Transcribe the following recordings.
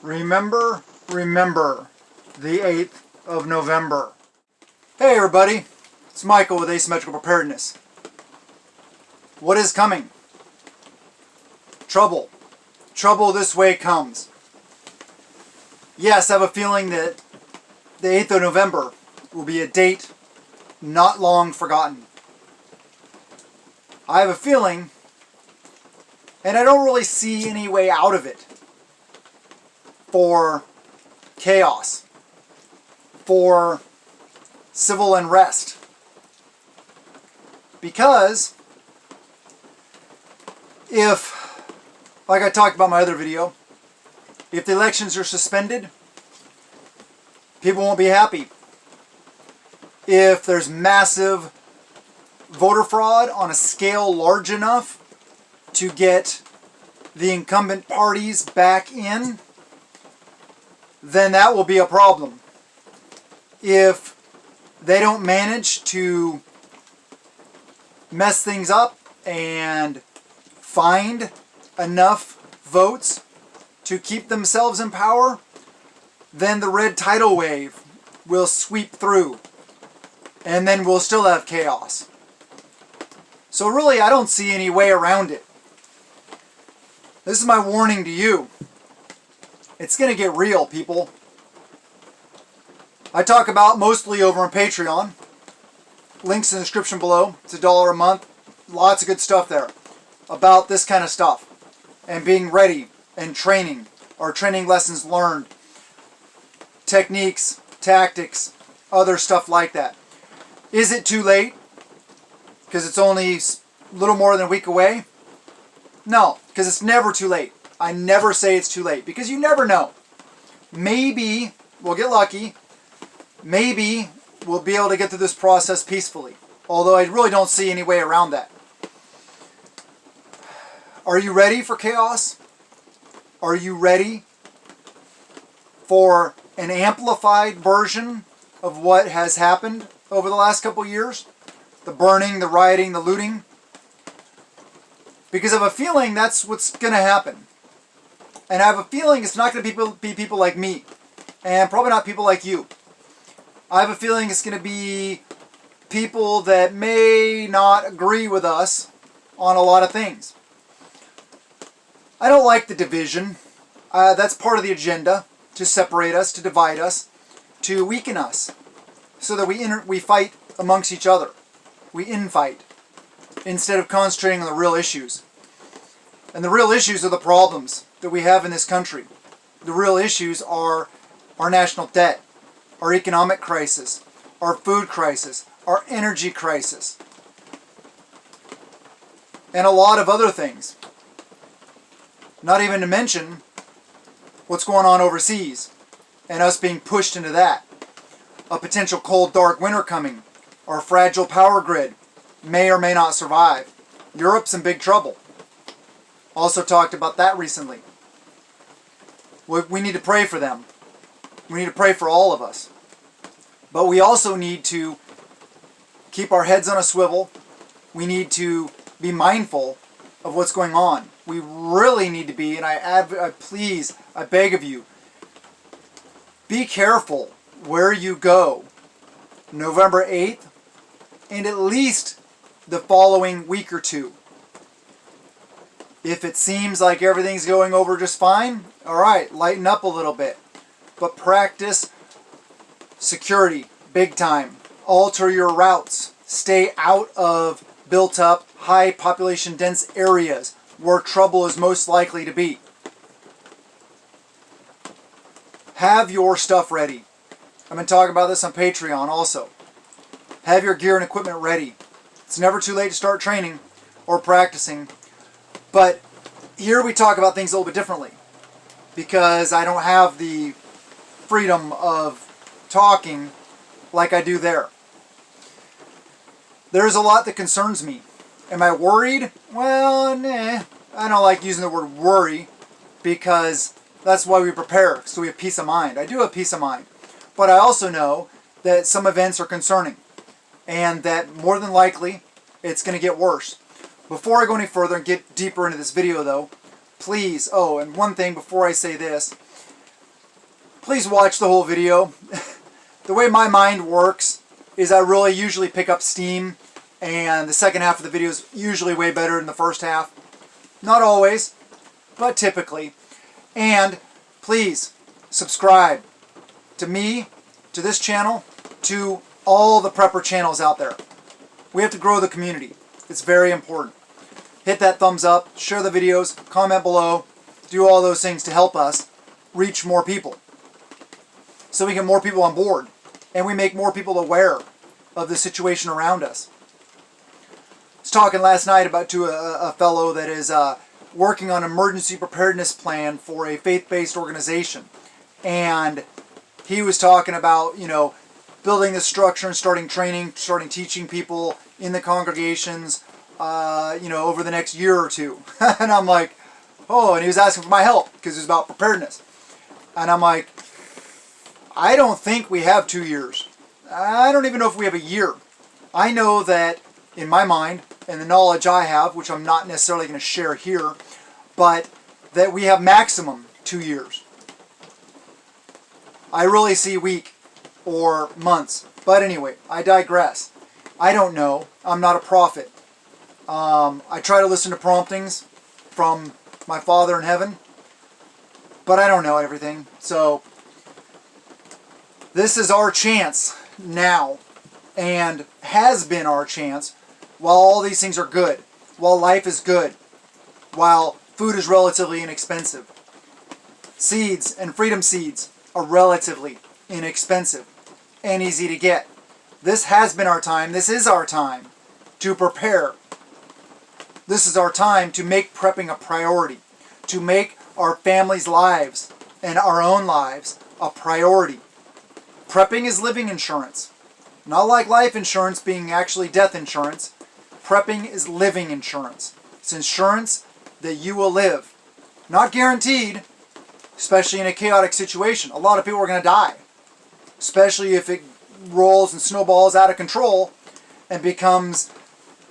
Remember the 8th of November. Hey everybody, it's Michael with Asymmetrical Preparedness. What is coming? Trouble. Trouble this way comes. Yes, I have a feeling that the 8th of November will be a date not long forgotten. I have a feeling, and I don't really see any way out of it, for chaos, for civil unrest. Because if, like I talked about in my other video, if the elections are suspended, people won't be happy. If there's massive voter fraud on a scale large enough to get the incumbent parties back in, then that will be a problem. If they don't manage to mess things up and find enough votes to keep themselves in power, then the red tidal wave will sweep through, and then we'll still have chaos. So really, I don't see any way around it. This is my warning to you. It's going to get real, people. I talk about mostly over on Patreon. Links in the description below. It's $1 a month. Lots of good stuff there about this kind of stuff. And being ready and training, or training lessons learned, techniques, tactics, other stuff like that. Is it too late? Because it's only a little more than a week away? No, because it's never too late. I never say it's too late, because you never know. Maybe we'll get lucky. Maybe we'll be able to get through this process peacefully. Although I really don't see any way around that. Are you ready for chaos? Are you ready for an amplified version of what has happened over the last couple years? The burning, the rioting, the looting? Because I have a feeling that's what's going to happen. And I have a feeling it's not going to be people like me. And probably not people like you. I have a feeling it's going to be people that may not agree with us on a lot of things. I don't like the division. That's part of the agenda, to separate us, to divide us, to weaken us, so that we fight amongst each other. We infight, instead of concentrating on the real issues. And the real issues are the problems that we have in this country. The real issues are our national debt, our economic crisis, our food crisis, our energy crisis, and a lot of other things. Not even to mention what's going on overseas and us being pushed into that. A potential cold, dark winter coming. Our fragile power grid may or may not survive. Europe's in big trouble. Also talked about that recently. We need to pray for them. We need to pray for all of us. But we also need to keep our heads on a swivel. We need to be mindful of what's going on. We really need to be, and I please, I beg of you, be careful where you go November 8th and at least the following week or two. If it seems like everything's going over just fine, alright, lighten up a little bit. But practice security, big time. Alter your routes. Stay out of built up, high population dense areas where trouble is most likely to be. Have your stuff ready. I've been talking about this on Patreon also. Have your gear and equipment ready. It's never too late to start training or practicing. But here we talk about things a little bit differently, because I don't have the freedom of talking like I do there. There's a lot that concerns me. Am I worried? Well, nah. I don't like using the word worry, because that's why we prepare, so we have peace of mind. I do have peace of mind. But I also know that some events are concerning, and that more than likely it's going to get worse. Before I go any further and get deeper into this video though, please, oh, and one thing before I say this, please watch the whole video. The way my mind works is I really usually pick up steam, and the second half of the video is usually way better than the first half. Not always, but typically. And please subscribe to me, to this channel, to all the prepper channels out there. We have to grow the community. It's very important. Hit that thumbs up, share the videos, comment below, do all those things to help us reach more people. So we get more people on board, and we make more people aware of the situation around us. I was talking last night about to a fellow that is working on an emergency preparedness plan for a faith-based organization. And he was talking about, building the structure and starting training, starting teaching people in the congregations, over the next year or two. And I'm like, oh, and he was asking for my help because it was about preparedness. And I'm like, I don't think we have 2 years. I don't even know if we have a year. I know that in my mind, and the knowledge I have, which I'm not necessarily going to share here, but that we have maximum 2 years. I really see week or months. But anyway, I digress. I don't know. I'm not a prophet. I try to listen to promptings from my Father in heaven, but I don't know everything. So this is our chance now, and has been our chance while all these things are good, while life is good, while food is relatively inexpensive. Seeds and freedom seeds are relatively inexpensive and easy to get. This has been our time. This is our time to prepare. This is our time to make prepping a priority, to make our families' lives and our own lives a priority. Prepping is living insurance. Not like life insurance being actually death insurance. Prepping is living insurance. It's insurance that you will live. Not guaranteed, especially in a chaotic situation. A lot of people are going to die, especially if it rolls and snowballs out of control and becomes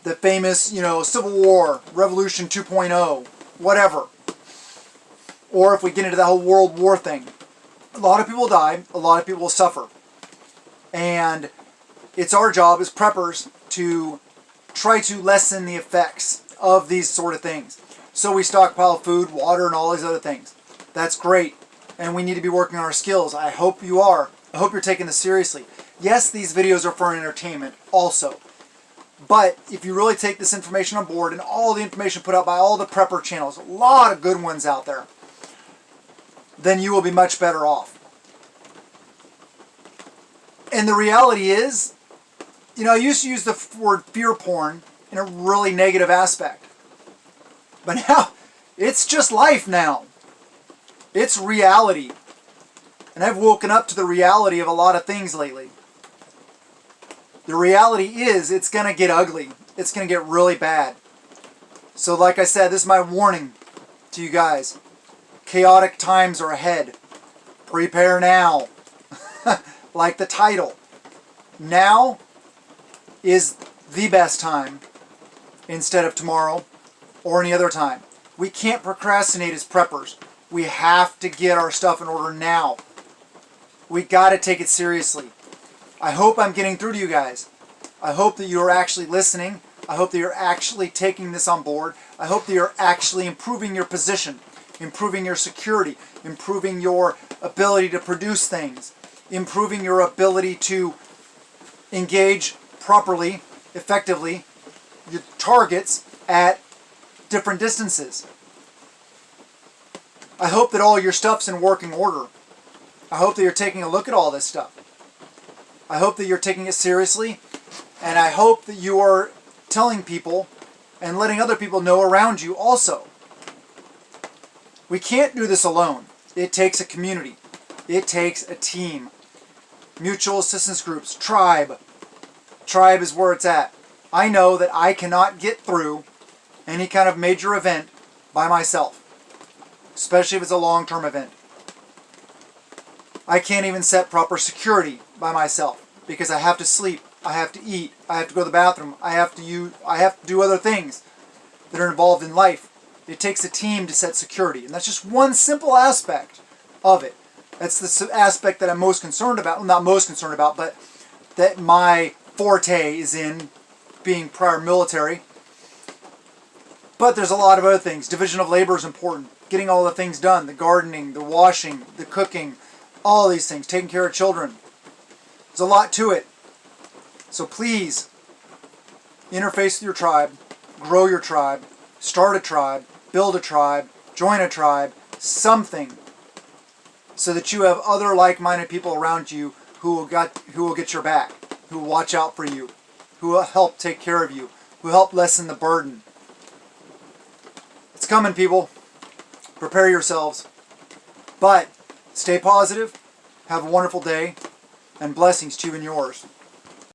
the famous, Civil War, Revolution 2.0, whatever. Or if we get into the whole World War thing. A lot of people die, a lot of people will suffer. And it's our job as preppers to try to lessen the effects of these sort of things. So we stockpile food, water, and all these other things. That's great. And we need to be working on our skills. I hope you are. I hope you're taking this seriously. Yes, these videos are for entertainment also. But if you really take this information on board and all the information put out by all the prepper channels, a lot of good ones out there, then you will be much better off. And the reality is, I used to use the word fear porn in a really negative aspect. But now, it's just life now. It's reality. And I've woken up to the reality of a lot of things lately. The reality is, it's going to get ugly. It's going to get really bad. So like I said, this is my warning to you guys. Chaotic times are ahead. Prepare now. Like the title. Now is the best time instead of tomorrow or any other time. We can't procrastinate as preppers. We have to get our stuff in order now. We got to take it seriously. I hope I'm getting through to you guys. I hope that you're actually listening. I hope that you're actually taking this on board. I hope that you're actually improving your position, improving your security, improving your ability to produce things, improving your ability to engage properly, effectively, your targets at different distances. I hope that all your stuff's in working order. I hope that you're taking a look at all this stuff. I hope that you're taking it seriously, and I hope that you are telling people and letting other people know around you also. We can't do this alone. It takes a community. It takes a team. Mutual assistance groups, tribe. Tribe is where it's at. I know that I cannot get through any kind of major event by myself, especially if it's a long-term event. I can't even set proper security by myself because I have to sleep, I have to eat, I have to go to the bathroom, I have to do other things that are involved in life. It takes a team to set security, and that's just one simple aspect of it. That's the aspect that I'm most concerned about. Well, not most concerned about, but that my forte is in, being prior military. But there's a lot of other things. Division of labor is important. Getting all the things done. The gardening, the washing, the cooking, all these things. Taking care of children. There's a lot to it. So please, interface with your tribe. Grow your tribe. Start a tribe. Build a tribe. Join a tribe. Something. So that you have other like-minded people around you who will get your back. Who will watch out for you. Who will help take care of you. Who will help lessen the burden. It's coming, people. Prepare yourselves. But stay positive. Have a wonderful day. And blessings to you and yours.